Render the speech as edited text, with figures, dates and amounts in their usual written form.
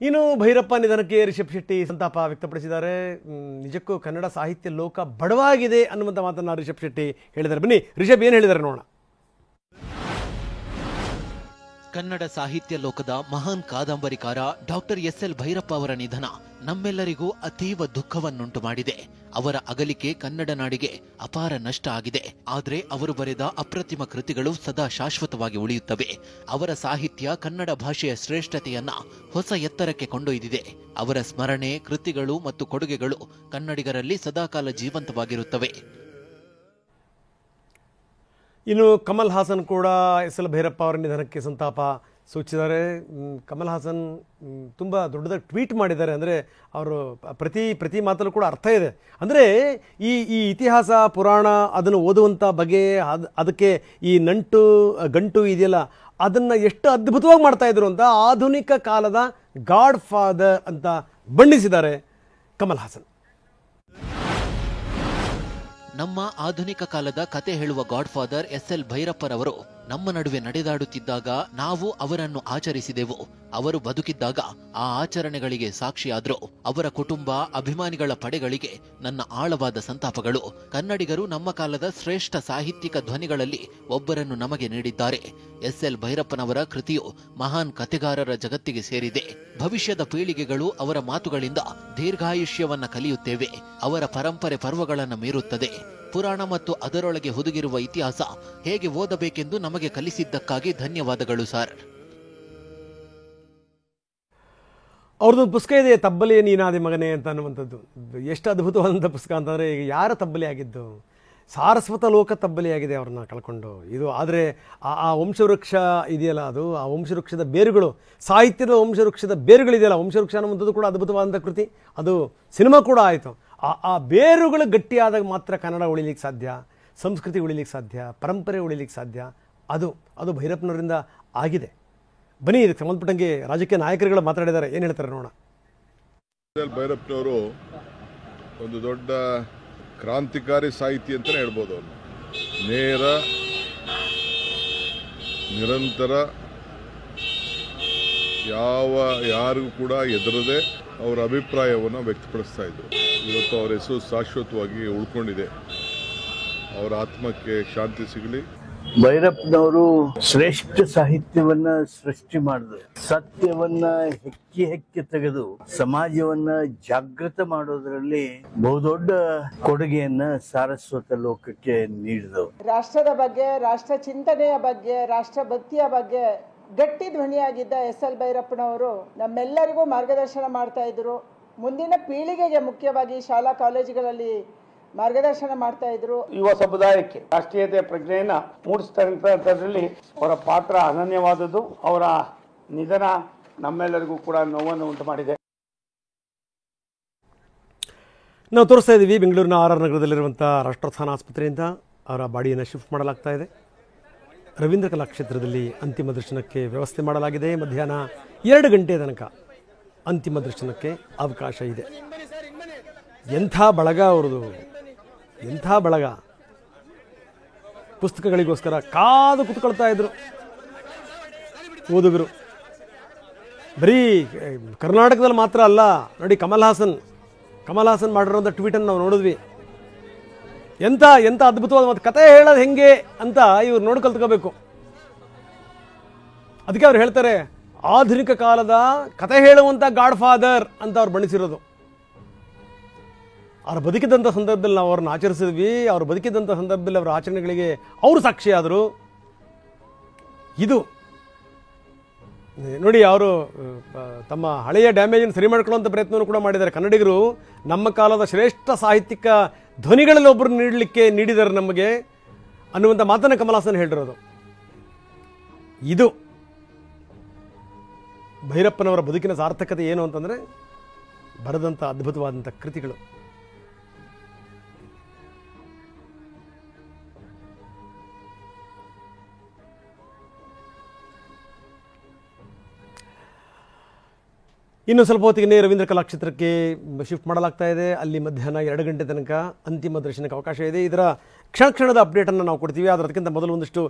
ಇನ್ನು ಭೈರಪ್ಪ ನಿಧನಕ್ಕೆ ರಿಷಬ್ ಶೆಟ್ಟಿ ಸಂತಾಪ ವ್ಯಕ್ತಪಡಿಸಿದ್ದಾರೆ. ನಿಜಕ್ಕೂ ಕನ್ನಡ ಸಾಹಿತ್ಯ ಲೋಕ ಬಡವಾಗಿದೆ ಅನ್ನುವಂಥ ಮಾತನ್ನು ರಿಷಬ್ ಶೆಟ್ಟಿ ಹೇಳಿದ್ದಾರೆ. ಬನ್ನಿ ರಿಷಬ್ ಏನು ಹೇಳಿದ್ದಾರೆ ನೋಡೋಣ. ಕನ್ನಡ ಸಾಹಿತ್ಯ ಲೋಕದ ಮಹಾನ್ ಕಾದಂಬರಿಕಾರ ಡಾಕ್ಟರ್ ಎಸ್.ಎಲ್. ಭೈರಪ್ಪ ಅವರ ನಿಧನ ನಮ್ಮೆಲ್ಲರಿಗೂ ಅತೀವ ದುಃಖವನ್ನುಂಟು ಮಾಡಿದೆ. ಅವರ ಅಗಲಿಕೆ ಕನ್ನಡ ನಾಡಿಗೆ ಅಪಾರ ನಷ್ಟ ಆಗಿದೆ. ಆದರೆ ಅವರು ಬರೆದ ಅಪ್ರತಿಮ ಕೃತಿಗಳು ಸದಾ ಶಾಶ್ವತವಾಗಿ ಉಳಿಯುತ್ತವೆ. ಅವರ ಸಾಹಿತ್ಯ ಕನ್ನಡ ಭಾಷೆಯ ಶ್ರೇಷ್ಠತೆಯನ್ನ ಹೊಸ ಎತ್ತರಕ್ಕೆ ಕೊಂಡೊಯ್ದಿದೆ. ಅವರ ಸ್ಮರಣೆ, ಕೃತಿಗಳು ಮತ್ತು ಕೊಡುಗೆಗಳು ಕನ್ನಡಿಗರಲ್ಲಿ ಸದಾಕಾಲ ಜೀವಂತವಾಗಿರುತ್ತವೆ. ಇನ್ನು ಕಮಲ್ ಹಾಸನ್ ಕೂಡ ಎಸ್.ಎಲ್. ಭೈರಪ್ಪ ಅವರ ನಿಧನಕ್ಕೆ ಸಂತಾಪ ಸೂಚಿಸಿದ್ದಾರೆ. ಕಮಲ್ ಹಾಸನ್ ತುಂಬ ದೊಡ್ಡದಾಗಿ ಟ್ವೀಟ್ ಮಾಡಿದ್ದಾರೆ. ಅಂದರೆ ಅವರು ಪ್ರತಿ ಮಾತಲ್ಲೂ ಕೂಡ ಅರ್ಥ ಇದೆ. ಅಂದರೆ ಈ ಇತಿಹಾಸ ಪುರಾಣ ಅದನ್ನು ಓದುವಂಥ ಬಗೆ, ಅದಕ್ಕೆ ಈ ಗಂಟು ಇದೆಯಲ್ಲ, ಅದನ್ನು ಎಷ್ಟು ಅದ್ಭುತವಾಗಿ ಮಾಡ್ತಾಯಿದ್ರು ಅಂತ ಆಧುನಿಕ ಕಾಲದ ಗಾಡ್ ಫಾದರ್ ಅಂತ ಬಣ್ಣಿಸಿದ್ದಾರೆ ಕಮಲ್ ಹಾಸನ್. ನಮ್ಮ ಆಧುನಿಕ ಕಾಲದ ಕತೆ ಹೇಳುವ ಗಾಡ್ ಫಾದರ್ ಎಸ್.ಎಲ್. ಭೈರಪ್ಪರವರು ನಮ್ಮ ನಡುವೆ ನಡೆದಾಡುತ್ತಿದ್ದಾಗ ನಾವು ಅವರನ್ನು ಆಚರಿಸಿದೆವು. ಅವರು ಬದುಕಿದ್ದಾಗ ಆ ಆಚರಣೆಗಳಿಗೆ ಸಾಕ್ಷಿಯಾದ್ರು. ಅವರ ಕುಟುಂಬ, ಅಭಿಮಾನಿಗಳ ಪಡೆಗಳಿಗೆ ನನ್ನ ಆಳವಾದ ಸಂತಾಪಗಳು. ಕನ್ನಡಿಗರು ನಮ್ಮ ಕಾಲದ ಶ್ರೇಷ್ಠ ಸಾಹಿತ್ಯಿಕ ಧ್ವನಿಗಳಲ್ಲಿ ಒಬ್ಬರನ್ನು ನಮಗೆ ನೀಡಿದ್ದಾರೆ. ಎಸ್.ಎಲ್. ಭೈರಪ್ಪನವರ ಕೃತಿಯು ಮಹಾನ್ ಕತೆಗಾರರ ಜಗತ್ತಿಗೆ ಸೇರಿದೆ. ಭವಿಷ್ಯದ ಪೀಳಿಗೆಗಳು ಅವರ ಮಾತುಗಳಿಂದ ದೀರ್ಘಾಯುಷ್ಯವನ್ನ ಕಲಿಯುತ್ತೇವೆ. ಅವರ ಪರಂಪರೆ ಪರ್ವಗಳನ್ನು ಮೀರುತ್ತದೆ. ಪುರಾಣ ಮತ್ತು ಅದರೊಳಗೆ ಹುದುಗಿರುವ ಇತಿಹಾಸ ಹೇಗೆ ಓದಬೇಕೆಂದು ನಮಗೆ ಕಲಿಸಿದ್ದಕ್ಕಾಗಿ ಧನ್ಯವಾದಗಳು ಸರ್. ಅವ್ರದ್ದೊಂದು ಪುಸ್ತಕ ಇದೆ, ತಬ್ಬಲಿಯ ನೀನಾದಿ ಮಗನೇ ಅಂತ ಅನ್ನುವಂಥದ್ದು. ಎಷ್ಟು ಅದ್ಭುತವಾದಂಥ ಪುಸ್ತಕ ಅಂತಂದರೆ, ಈಗ ಯಾರ ತಬ್ಬಲಿ ಆಗಿದ್ದು? ಸಾರಸ್ವತ ಲೋಕ ತಬ್ಬಲಿಯಾಗಿದೆ ಅವ್ರನ್ನ ಕಳ್ಕೊಂಡು. ಇದು ಆದರೆ ಆ ವಂಶವೃಕ್ಷ ಇದೆಯಲ್ಲ, ಅದು ಆ ವಂಶವೃಕ್ಷದ ಬೇರುಗಳು, ಸಾಹಿತ್ಯದ ವಂಶವೃಕ್ಷದ ಬೇರುಗಳಿದೆಯಲ್ಲ, ವಂಶವೃಕ್ಷ ಅನ್ನುವಂಥದ್ದು ಕೂಡ ಅದ್ಭುತವಾದಂಥ ಕೃತಿ. ಅದು ಸಿನಿಮಾ ಕೂಡ ಆಯಿತು. ಆ ಬೇರುಗಳು ಗಟ್ಟಿಯಾದಾಗ ಮಾತ್ರ ಕನ್ನಡ ಉಳಿಲಿಕ್ಕೆ ಸಾಧ್ಯ, ಸಂಸ್ಕೃತಿ ಉಳಿಲಿಕ್ಕೆ ಸಾಧ್ಯ, ಪರಂಪರೆ ಉಳಿಲಿಕ್ಕೆ ಸಾಧ್ಯ. ಅದು ಭೈರಪ್ಪನವರಿಂದ ಆಗಿದೆ. ಬನ್ನಿ, ಇದಕ್ಕೆ ಸಂಬಂಧಪಟ್ಟಂಗೆ ರಾಜಕೀಯ ನಾಯಕರುಗಳು ಮಾತಾಡಿದ್ದಾರೆ, ಏನು ಹೇಳ್ತಾರೆ ನೋಡೋಣ. ಭೈರಪ್ಪನವರು ಒಂದು ದೊಡ್ಡ ಕ್ರಾಂತಿಕಾರಿ ಸಾಹಿತಿ ಅಂತಲೇ ಹೇಳ್ಬೋದು. ಅವನು ನೇರ, ನಿರಂತರ, ಯಾರಿಗೂ ಕೂಡ ಎದುರದೆ ಅವರ ಅಭಿಪ್ರಾಯವನ್ನು ವ್ಯಕ್ತಪಡಿಸ್ತಾ ಇದ್ರು. ಇವತ್ತು ಅವರ ಹೆಸರು ಶಾಶ್ವತವಾಗಿ ಉಳ್ಕೊಂಡಿದೆ. ಅವರ ಆತ್ಮಕ್ಕೆ ಶಾಂತಿ ಸಿಗಲಿ. ಭೈರಪ್ಪನವರು ಶ್ರೇಷ್ಠ ಸಾಹಿತ್ಯವನ್ನ ಸೃಷ್ಟಿ ಮಾಡಿದ್ರು. ಸತ್ಯವನ್ನ ಹೆಕ್ಕಿ ತೆಗೆದು ಸಮಾಜವನ್ನ ಜಾಗೃತ ಮಾಡೋದ್ರಲ್ಲಿ ಬಹುದೊಡ್ಡ ಕೊಡುಗೆಯನ್ನ ಸಾರಸ್ವತ ಲೋಕಕ್ಕೆ ನೀಡಿದವು. ರಾಷ್ಟ್ರದ ಬಗ್ಗೆ, ರಾಷ್ಟ್ರ ಚಿಂತನೆಯ ಬಗ್ಗೆ, ರಾಷ್ಟ್ರಭಕ್ತಿಯ ಬಗ್ಗೆ ಗಟ್ಟಿ ಧ್ವನಿಯಾಗಿದ್ದ ಎಸ್.ಎಲ್. ಭೈರಪ್ಪನವರು ನಮ್ಮೆಲ್ಲರಿಗೂ ಮಾರ್ಗದರ್ಶನ ಮಾಡ್ತಾ ಇದ್ರು. ಮುಂದಿನ ಪೀಳಿಗೆಗೆ ಮುಖ್ಯವಾಗಿ ಶಾಲಾ ಕಾಲೇಜುಗಳಲ್ಲಿ ಮಾರ್ಗದರ್ಶನ ಮಾಡ್ತಾ ಇದ್ರು. ಯುವ ಸಮುದಾಯಕ್ಕೆ ರಾಷ್ಟ್ರೀಯತೆಯ ಪ್ರಜ್ಞೆಯನ್ನ ಮೂಡಿಸ್ತಕ್ಕಂಥದ್ರಲ್ಲಿ ಅವರ ಪಾತ್ರ ಅನನ್ಯವಾದದ್ದು. ಅವರ ನಿಧನ ನಮ್ಮೆಲ್ಲರಿಗೂ ಕೂಡ ನೋವನ್ನು ಉಂಟು ಮಾಡಿದೆ. ನಾವು ತೋರಿಸ್ತಾ ಇದ್ದೀವಿ ಬೆಂಗಳೂರಿನ ಆರ್ ನಗರದಲ್ಲಿರುವಂಥ ರಾಷ್ಟ್ರೋತ್ಥಾನ ಆಸ್ಪತ್ರೆಯಿಂದ ಅವರ ಬಾಡಿಯನ್ನು ಶಿಫ್ಟ್ ಮಾಡಲಾಗ್ತಾ ಇದೆ. ರವೀಂದ್ರ ಕಲಾಕ್ಷೇತ್ರದಲ್ಲಿ ಅಂತಿಮ ದರ್ಶನಕ್ಕೆ ವ್ಯವಸ್ಥೆ ಮಾಡಲಾಗಿದೆ. ಮಧ್ಯಾಹ್ನ 2 ಗಂಟೆ ತನಕ ಅಂತಿಮ ದರ್ಶನಕ್ಕೆ ಅವಕಾಶ ಇದೆ. ಎಂಥ ಬಳಗ ಅವ್ರದ್ದು, ಎಂಥ ಬಳಗ! ಪುಸ್ತಕಗಳಿಗೋಸ್ಕರ ಕಾದು ಕುತ್ಕೊಳ್ತಾ ಇದ್ರು ಓದುಗರು. ಬರೀ ಕರ್ನಾಟಕದಲ್ಲಿ ಮಾತ್ರ ಅಲ್ಲ ನೋಡಿ, ಕಮಲ್ ಹಾಸನ್ ಮಾಡಿರೋಂಥ ಟ್ವೀಟನ್ನು ನಾವು ನೋಡಿದ್ವಿ. ಎಂಥ ಅದ್ಭುತವಾದ ಮತ್ತು ಕತೆ ಹೇಳೋದು ಹೆಂಗೆ ಅಂತ ಇವ್ರು ನೋಡಿ ಕಲ್ತ್ಕೋಬೇಕು. ಅದಕ್ಕೆ ಅವ್ರು ಹೇಳ್ತಾರೆ, ಆಧುನಿಕ ಕಾಲದ ಕತೆ ಹೇಳುವಂಥ ಗಾಡ್ ಫಾದರ್ ಅಂತ ಅವ್ರು ಬಣ್ಣಿಸಿರೋದು. ಅವ್ರು ಬದುಕಿದಂಥ ಸಂದರ್ಭದಲ್ಲಿ ನಾವು ಅವ್ರನ್ನ ಆಚರಿಸಿದ್ವಿ. ಅವ್ರು ಬದುಕಿದಂಥ ಸಂದರ್ಭದಲ್ಲಿ ಅವರ ಆಚರಣೆಗಳಿಗೆ ಅವರು ಸಾಕ್ಷಿಯಾದರು. ಇದು ನೋಡಿ, ಅವರು ತಮ್ಮ ಹಳೆಯ ಡ್ಯಾಮೇಜನ್ನು ಸರಿ ಮಾಡ್ಕೊಳ್ಳುವಂಥ ಪ್ರಯತ್ನವನ್ನು ಕೂಡ ಮಾಡಿದ್ದಾರೆ. ಕನ್ನಡಿಗರು ನಮ್ಮ ಕಾಲದ ಶ್ರೇಷ್ಠ ಸಾಹಿತ್ಯಿಕ ಧ್ವನಿಗಳಲ್ಲಿ ಒಬ್ಬರು ನೀಡಿದ್ದಾರೆ ನಮಗೆ ಅನ್ನುವಂಥ ಮಾತನ್ನು ಕಮಲ್ ಹಾಸನ್ ಹೇಳಿರೋದು. ಇದು ಭೈರಪ್ಪನವರ ಬದುಕಿನ ಸಾರ್ಥಕತೆ ಏನು ಅಂತಂದರೆ, ಬರೆದಂಥ ಅದ್ಭುತವಾದಂಥ ಕೃತಿಗಳು. ಇನ್ನು ಸ್ವಲ್ಪ ಹೊತ್ತಿಗೆ ರವೀಂದ್ರ ಕಲಾಕ್ಷೇತ್ರಕ್ಕೆ ಶಿಫ್ಟ್ ಮಾಡಲಾಗ್ತಾ ಇದೆ. ಅಲ್ಲಿ ಮಧ್ಯಾಹ್ನ 2 ಗಂಟೆ ತನಕ ಅಂತಿಮ ದರ್ಶನಕ್ಕೆ ಅವಕಾಶ ಇದೆ. ಇದರ ಕ್ಷಣದ ಅಪ್ಡೇಟನ್ನು ನಾವು ಕೊಡ್ತೀವಿ. ಆದರೆ ಅದಕ್ಕಿಂತ ಮೊದಲು ಒಂದಿಷ್ಟು